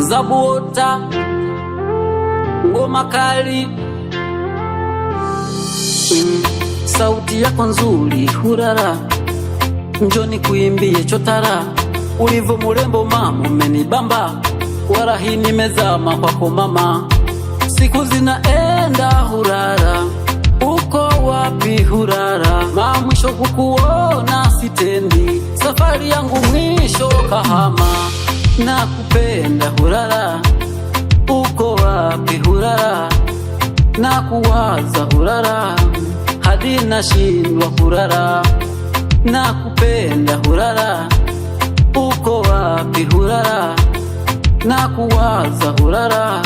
Zabuota, ngoma kali, sauti yako nzuri hurara, njoni kuimbie chotara, ulivyo murembo mama umenibamba, warahi nimezama kwako mama, siku zinaenda hurara, uko wapi hurara, mwisho kukuona sitendi, safari yangu mwisho Kahama, nakupenda hurara, uko wapi hurara, nakuwaza hurara, hadi nashindwa hurara, nakupenda hurara, uko wapi hurara, nakuwaza hurara,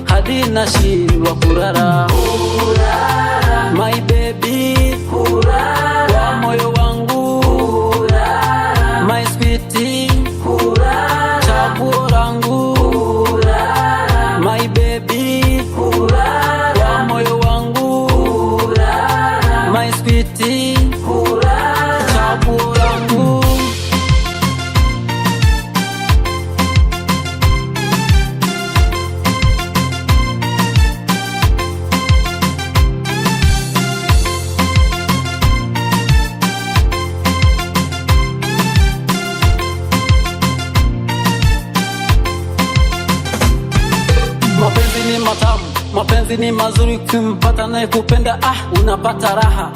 hadi nashindwa hurara, hurara, my baby hurara, wa moyo wangu hurara, my sweetie hurara, chaguo langu hurara, my baby hurara, wa moyo wangu hurara, my sweetie hurara, chaguo langu. Mapenzi ni matamu, mapenzi ni mazuri, ukimpata naye kupenda unapata raha.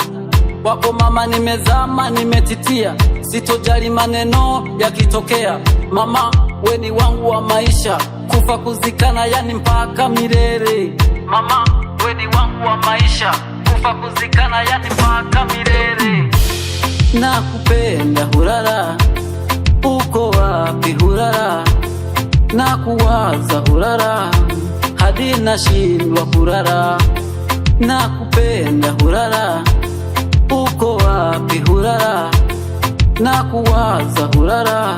Wako mama nimezama, nimetitia, sitojali maneno yakitokea. Mama we ni wangu wa maisha, kufa kuzikana yani mpaka milele. Mama we ni wangu wa maisha, kufa kuzikana yani mpaka milele. Nakupenda hurara, uko wapi hurara, nakuwaza hurara, hadi nashindwa hurara, nakupenda hurara, uko wapi hurara, nakuwaza hurara,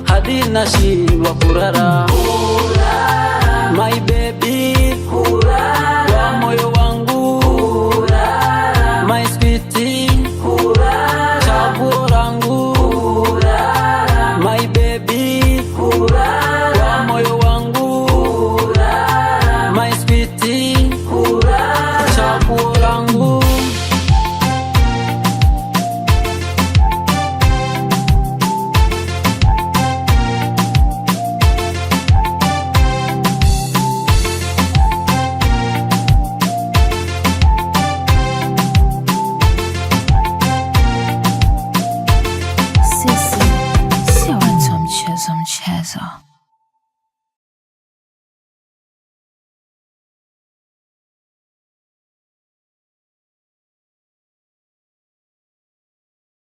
hadi nashindwa hurara, hurara, my baby hurara, wa moyo wangu hurara, my sweetie hurara, chaguo langu hurara, my baby hurara, wa moyo wangu hurara, my sweetie hurara, chaguo langu. Sisi sio watu wa mchezo mchezo.